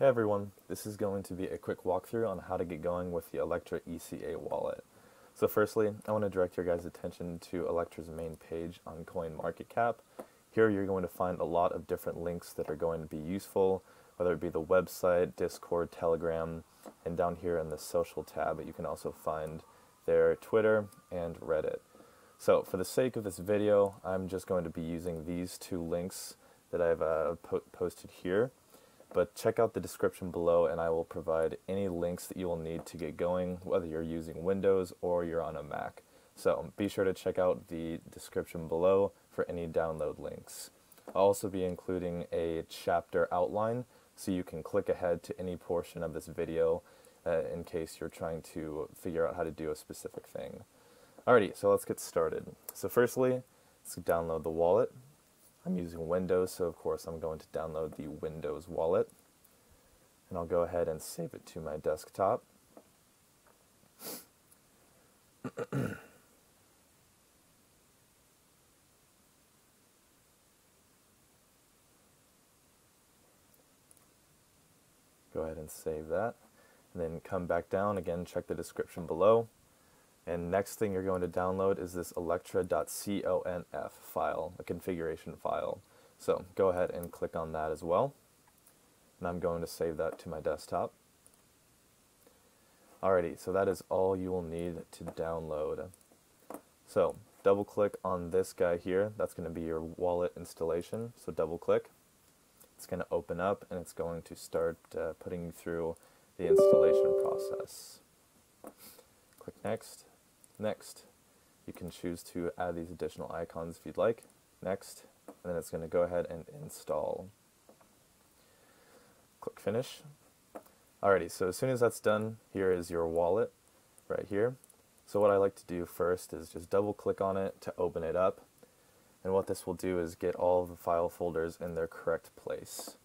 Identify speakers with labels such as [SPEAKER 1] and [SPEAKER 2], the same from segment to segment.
[SPEAKER 1] Hey everyone, this is going to be a quick walkthrough on how to get going with the Electra ECA wallet. So firstly, I want to direct your guys' attention to Electra's main page on CoinMarketCap. Here you're going to find a lot of different links that are going to be useful, whether it be the website, Discord, Telegram, and down here in the social tab you can also find their Twitter and Reddit. So for the sake of this video, I'm just going to be using these two links that I've posted here. But check out the description below and I will provide any links that you will need to get going, whether you're using Windows or you're on a Mac. So be sure to check out the description below for any download links. I'll also be including a chapter outline so you can click ahead to any portion of this video in case you're trying to figure out how to do a specific thing. Alrighty, so let's get started. So firstly, let's download the wallet. I'm using Windows, so of course I'm going to download the Windows wallet. And I'll go ahead and save it to my desktop. Go ahead and save that. And then come back down, again check the description below. And next thing you're going to download is this electra.conf file, a configuration file. So go ahead and click on that as well. And I'm going to save that to my desktop. Alrighty, so that is all you will need to download. So double click on this guy here. That's going to be your wallet installation. So double click. It's going to open up and it's going to start putting you through the installation process. Click next. Next, you can choose to add these additional icons if you'd like. Next, and then it's going to go ahead and install. Click finish. Alrighty, so as soon as that's done, here is your wallet right here. So what I like to do first is just double click on it to open it up. And what this will do is get all of the file folders in their correct place.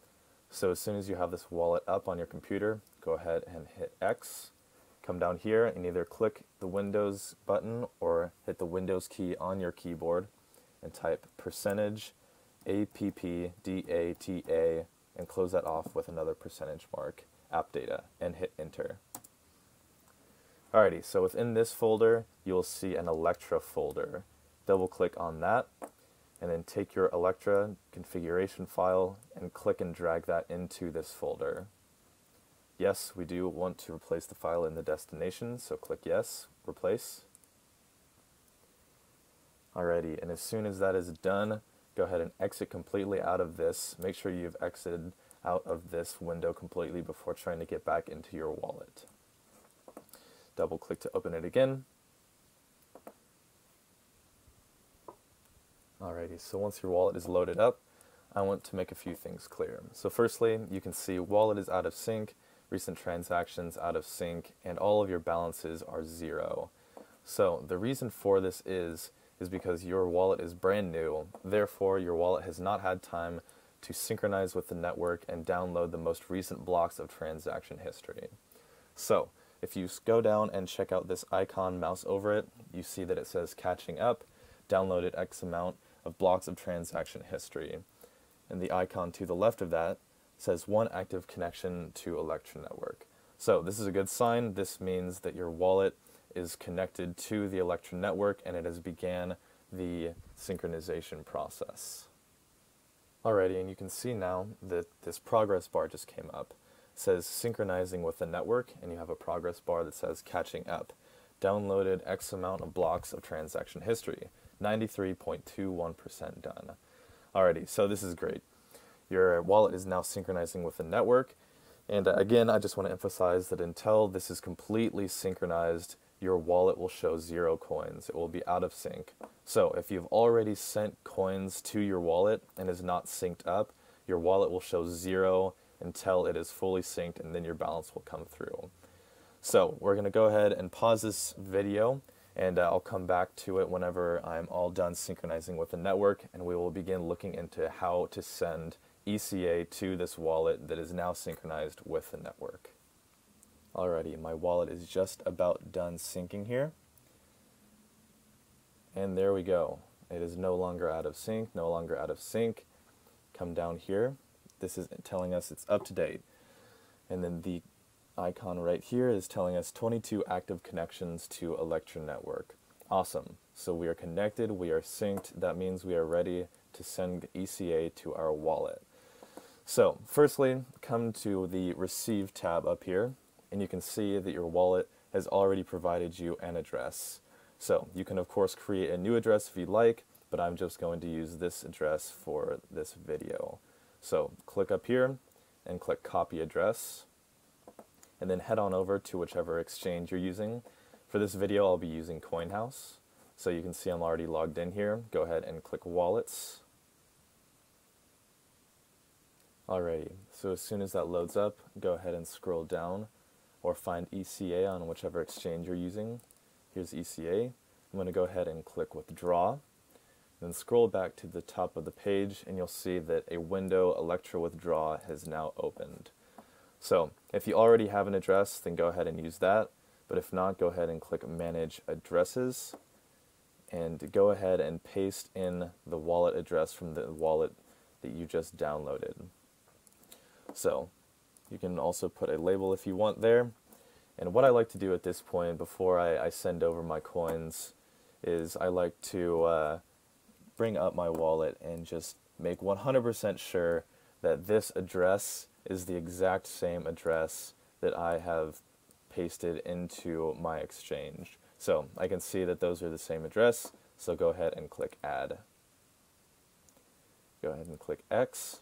[SPEAKER 1] So as soon as you have this wallet up on your computer, go ahead and hit X. Come down here and either click the Windows button or hit the Windows key on your keyboard and type %APPDATA and close that off with another percentage mark, app data, and hit enter. Alrighty, so within this folder you'll see an Electra folder. Double click on that and then take your Electra configuration file and click and drag that into this folder. Yes, we do want to replace the file in the destination, so click yes, replace. Alrighty, and as soon as that is done, go ahead and exit completely out of this. Make sure you've exited out of this window completely before trying to get back into your wallet. Double click to open it again. Alrighty, so once your wallet is loaded up, I want to make a few things clear. So firstly, you can see wallet is out of sync, recent transactions out of sync, and all of your balances are 0. So the reason for this is because your wallet is brand new, therefore your wallet has not had time to synchronize with the network and download the most recent blocks of transaction history. So if you go down and check out this icon, mouse over it, you see that it says catching up, downloaded X amount of blocks of transaction history. And the icon to the left of that says 1 active connection to Electra network. So this is a good sign. This means that your wallet is connected to the Electra network and it has began the synchronization process. Alrighty, and you can see now that this progress bar just came up. It says synchronizing with the network and you have a progress bar that says catching up. Downloaded X amount of blocks of transaction history. 93.21% done. Alrighty, so this is great. Your wallet is now synchronizing with the network, and again I just want to emphasize that until this is completely synchronized, your wallet will show 0 coins. It will be out of sync. So if you've already sent coins to your wallet and is not synced up, your wallet will show 0 until it is fully synced, and then your balance will come through. So we're going to go ahead and pause this video, and I'll come back to it whenever I'm all done synchronizing with the network, and we will begin looking into how to send ECA to this wallet that is now synchronized with the network. Alrighty, my wallet is just about done syncing here. And there we go. It is no longer out of sync, no longer out of sync. Come down here. This is telling us it's up to date. And then the icon right here is telling us 22 active connections to Electra network. Awesome. So we are connected, we are synced. That means we are ready to send ECA to our wallet. So firstly, come to the Receive tab up here, and you can see that your wallet has already provided you an address. So you can of course create a new address if you'd like, but I'm just going to use this address for this video. So click up here and click Copy Address, and then head on over to whichever exchange you're using. For this video, I'll be using CoinHouse. So you can see I'm already logged in here. Go ahead and click Wallets. Alrighty, so as soon as that loads up, go ahead and scroll down or find ECA on whichever exchange you're using. Here's ECA. I'm going to go ahead and click Withdraw. Then scroll back to the top of the page and you'll see that a window Electra Withdraw has now opened. So if you already have an address, then go ahead and use that. But if not, go ahead and click Manage Addresses and go ahead and paste in the wallet address from the wallet that you just downloaded. So you can also put a label if you want there. And what I like to do at this point before I send over my coins is I like to bring up my wallet and just make 100% sure that this address is the exact same address that I have pasted into my exchange. So I can see that those are the same address, so go ahead and click Add. Go ahead and click X.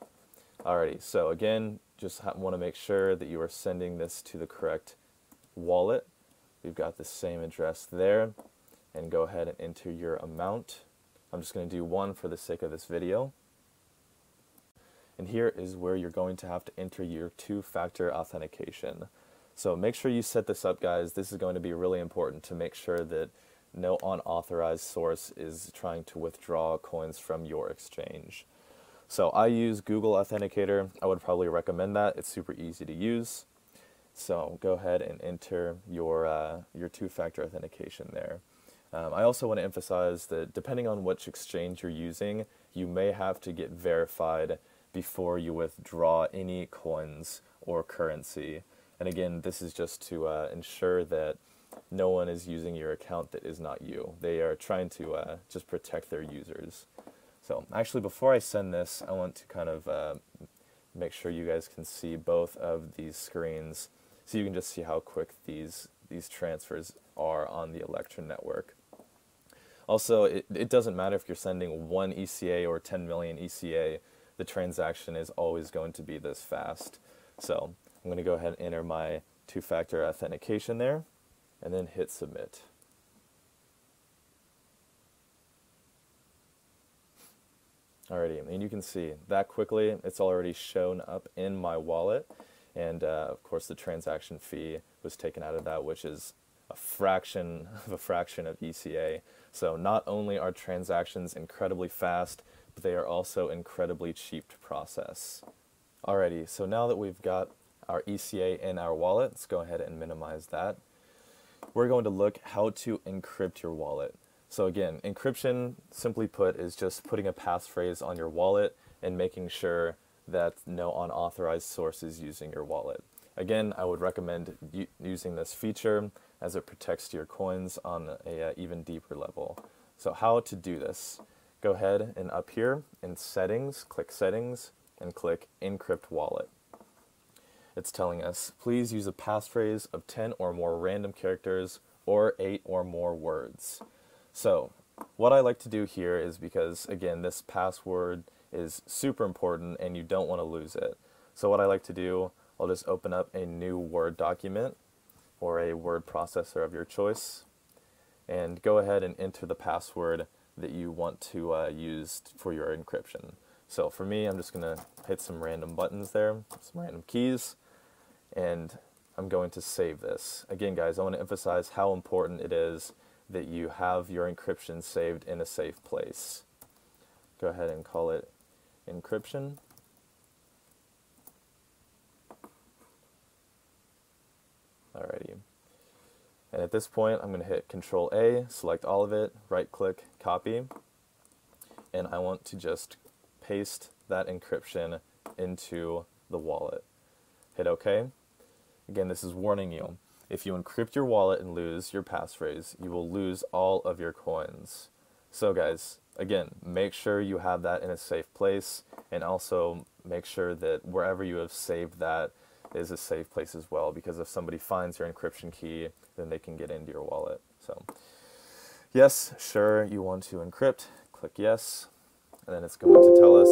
[SPEAKER 1] Alrighty, so again, just want to make sure that you are sending this to the correct wallet. We've got the same address there, and go ahead and enter your amount. I'm just going to do one for the sake of this video. And here is where you're going to have to enter your two-factor authentication. So make sure you set this up, guys. This is going to be really important to make sure that no unauthorized source is trying to withdraw coins from your exchange. So I use Google Authenticator. I would probably recommend that. It's super easy to use. So go ahead and enter your two-factor authentication there. I also want to emphasize that depending on which exchange you're using, you may have to get verified before you withdraw any coins or currency. And again, this is just to ensure that no one is using your account that is not you. They are trying to just protect their users. So actually, before I send this, I want to kind of make sure you guys can see both of these screens so you can just see how quick these transfers are on the Electra network. Also, it doesn't matter if you're sending 1 ECA or 10 million ECA, the transaction is always going to be this fast. So I'm going to go ahead and enter my two-factor authentication there, and then hit Submit. Alrighty, and you can see that quickly, it's already shown up in my wallet, and of course the transaction fee was taken out of that, which is a fraction of ECA. So not only are transactions incredibly fast, but they are also incredibly cheap to process. Alrighty, so now that we've got our ECA in our wallet, let's go ahead and minimize that. We're going to look how to encrypt your wallet. So again, encryption, simply put, is just putting a passphrase on your wallet and making sure that no unauthorized source is using your wallet. Again, I would recommend using this feature as it protects your coins on a even deeper level. So how to do this? Go ahead and up here in Settings, click Settings, and click Encrypt Wallet. It's telling us, please use a passphrase of 10 or more random characters or 8 or more words. So what I like to do here is, because again, this password is super important and you don't want to lose it. So what I like to do, I'll just open up a new Word document or a word processor of your choice and go ahead and enter the password that you want to use for your encryption. So for me, I'm just going to hit some random buttons there, some random keys, and I'm going to save this. Again, guys, I want to emphasize how important it is that you have your encryption saved in a safe place. Go ahead and call it encryption. Alrighty. And at this point, I'm going to hit Control A, select all of it, right click, copy, and I want to just paste that encryption into the wallet. Hit OK. Again, this is warning you. If you encrypt your wallet and lose your passphrase, you will lose all of your coins. So guys, again, make sure you have that in a safe place, and also make sure that wherever you have saved that is a safe place as well, because if somebody finds your encryption key, then they can get into your wallet. So yes, sure, you want to encrypt, click yes, and then it's going to tell us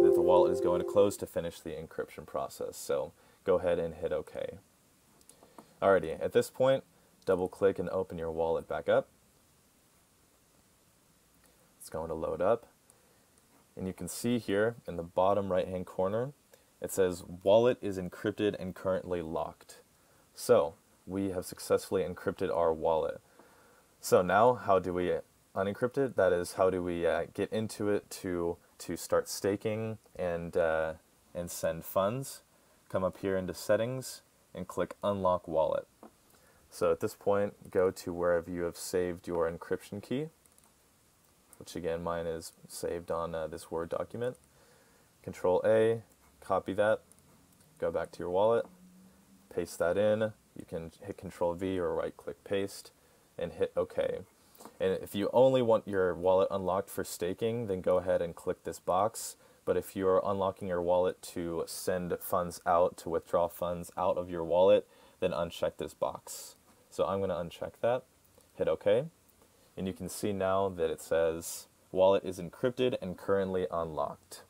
[SPEAKER 1] that the wallet is going to close to finish the encryption process. So go ahead and hit OK. Alrighty, at this point, double click and open your wallet back up. It's going to load up, and you can see here in the bottom right hand corner it says wallet is encrypted and currently locked. So we have successfully encrypted our wallet. So now how do we unencrypt it? That is, how do we get into it to start staking and send funds? Come up here into settings and click unlock wallet. So at this point, go to wherever you have saved your encryption key, which again, mine is saved on this Word document. Control A, copy that, go back to your wallet, paste that in. You can hit Control V or right click paste and hit OK. And if you only want your wallet unlocked for staking, then go ahead and click this box. But if you're unlocking your wallet to send funds out, to withdraw funds out of your wallet, then uncheck this box. So I'm going to uncheck that, hit OK, and you can see now that it says wallet is encrypted and currently unlocked.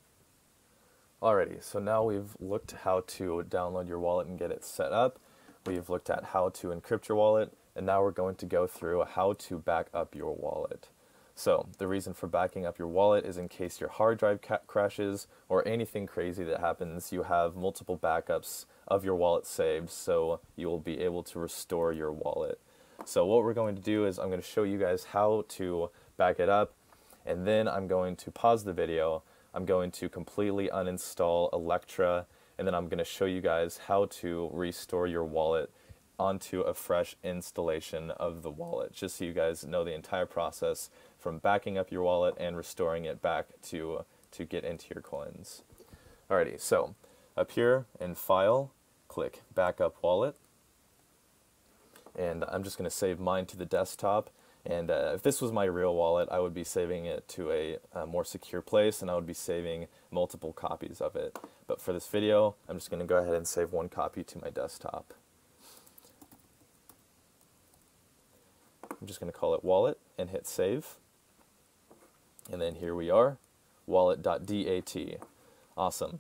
[SPEAKER 1] Alrighty, so now we've looked how to download your wallet and get it set up. We've looked at how to encrypt your wallet, and now we're going to go through how to back up your wallet. So the reason for backing up your wallet is in case your hard drive crashes or anything crazy that happens, you have multiple backups of your wallet saved, so you will be able to restore your wallet. So what we're going to do is I'm going to show you guys how to back it up, and then I'm going to pause the video. I'm going to completely uninstall Electra, and then I'm going to show you guys how to restore your wallet onto a fresh installation of the wallet, just so you guys know the entire process from backing up your wallet and restoring it back to get into your coins. Alrighty, so up here in File, click Backup Wallet, and I'm just going to save mine to the desktop. And if this was my real wallet, I would be saving it to a more secure place, and I would be saving multiple copies of it. But for this video, I'm just going to go ahead and save one copy to my desktop. I'm just going to call it wallet and hit save. And then here we are, wallet.dat. Awesome.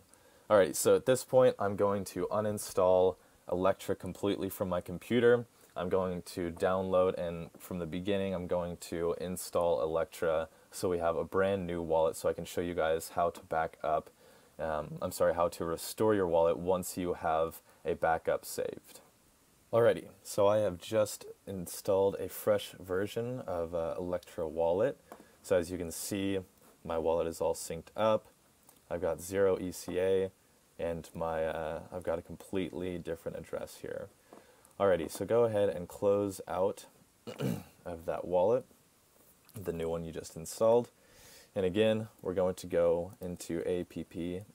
[SPEAKER 1] Alright, so at this point, I'm going to uninstall Electra completely from my computer. I'm going to download, and from the beginning I'm going to install Electra so we have a brand new wallet, so I can show you guys how to back up, how to restore your wallet once you have a backup saved. Alrighty, so I have just installed a fresh version of Electra wallet. So as you can see, my wallet is all synced up. I've got 0 ECA, and I've got a completely different address here. Alrighty, so go ahead and close out of that wallet, the new one you just installed. And again, we're going to go into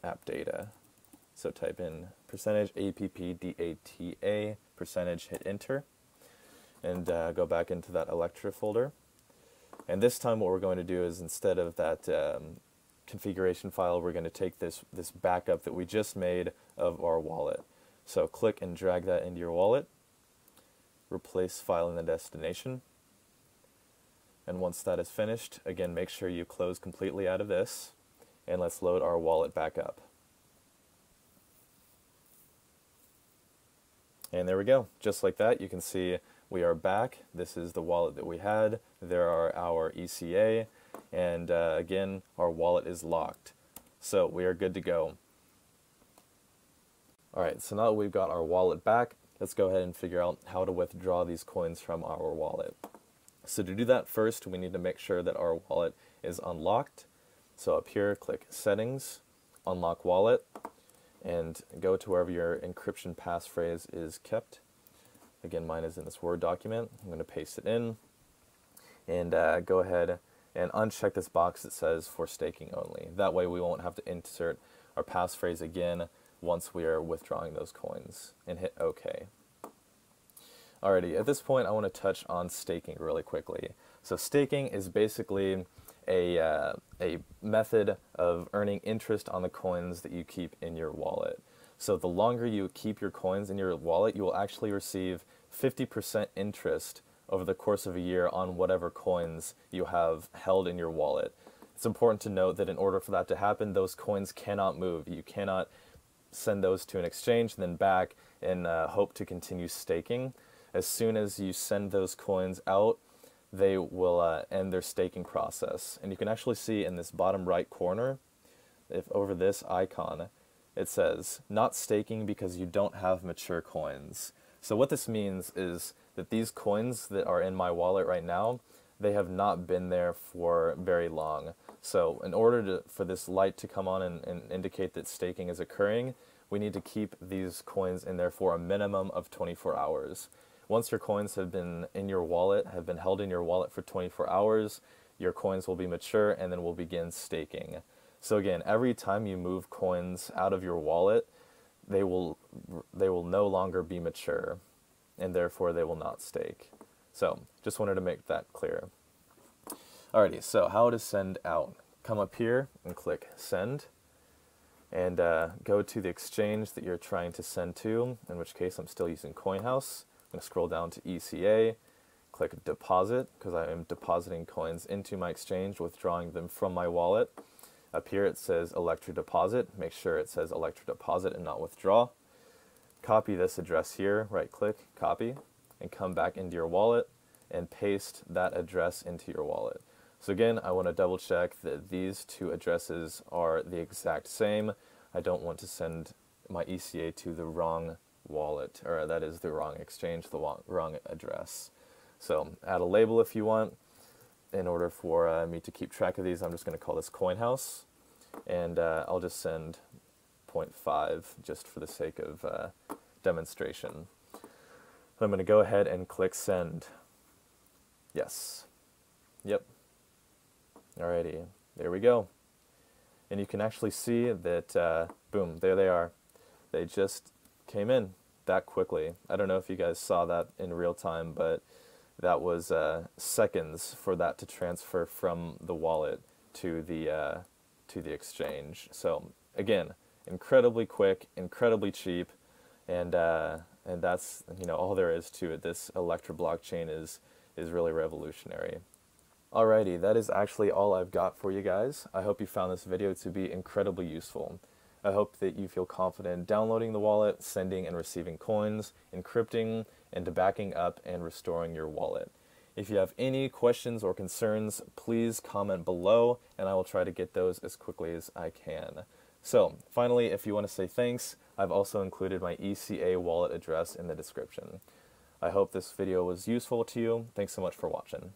[SPEAKER 1] app data. So type in %appdata, hit enter, and go back into that Electra folder. And this time what we're going to do is, instead of that configuration file, we're going to take this backup that we just made of our wallet. So click and drag that into your wallet. Replace file in the destination, and once that is finished, again, make sure you close completely out of this, and let's load our wallet back up. And there we go. Just like that, you can see we are back. This is the wallet that we had. There are our ECA, and again, our wallet is locked. So we are good to go. Alright, so now that we've got our wallet back, let's go ahead and figure out how to withdraw these coins from our wallet. So to do that, first we need to make sure that our wallet is unlocked. So up here, click Settings, Unlock Wallet, and go to wherever your encryption passphrase is kept. Again, mine is in this Word document. I'm going to paste it in, and go ahead and uncheck this box that says for staking only. That way we won't have to insert our passphrase again once we are withdrawing those coins, and hit OK. Alrighty, at this point I want to touch on staking really quickly. So staking is basically a method of earning interest on the coins that you keep in your wallet. So the longer you keep your coins in your wallet, you will actually receive 50% interest over the course of a year on whatever coins you have held in your wallet. It's important to note that in order for that to happen, those coins cannot move. You cannot send those to an exchange and then back and hope to continue staking. As soon as you send those coins out, they will end their staking process. And you can actually see in this bottom right corner, if over this icon, it says, not staking because you don't have mature coins. So what this means is that these coins that are in my wallet right now, they have not been there for very long. So in order for this light to come on and indicate that staking is occurring, we need to keep these coins in there for a minimum of 24 hours. Once your coins have been in your wallet, have been held in your wallet for 24 hours, your coins will be mature and then will begin staking. So again, every time you move coins out of your wallet, they will no longer be mature, and therefore they will not stake. So just wanted to make that clear. Alrighty, so how to send out. Come up here and click send, and go to the exchange that you're trying to send to, in which case I'm still using CoinHouse. I'm going to scroll down to ECA, click deposit, because I am depositing coins into my exchange, withdrawing them from my wallet. Up here it says Electra deposit. Make sure it says Electra deposit and not withdraw. Copy this address here, right click, copy, and come back into your wallet and paste that address into your wallet. So again, I want to double check that these two addresses are the exact same. I don't want to send my ECA to the wrong wallet, or that is the wrong exchange, the wrong address. So add a label if you want. In order for me to keep track of these, I'm just going to call this CoinHouse, and I'll just send 0.5 just for the sake of demonstration. I'm going to go ahead and click send. Yes. Yep. Alrighty, there we go. And you can actually see that, boom, there they are. They just came in that quickly. I don't know if you guys saw that in real time, but that was seconds for that to transfer from the wallet to the exchange. So again, incredibly quick, incredibly cheap, and that's, you know, all there is to it. This Electra blockchain is really revolutionary. Alrighty, that is actually all I've got for you guys. I hope you found this video to be incredibly useful. I hope that you feel confident downloading the wallet, sending and receiving coins, encrypting, and backing up and restoring your wallet. If you have any questions or concerns, please comment below, and I will try to get those as quickly as I can. So, finally, if you want to say thanks, I've also included my ECA wallet address in the description. I hope this video was useful to you. Thanks so much for watching.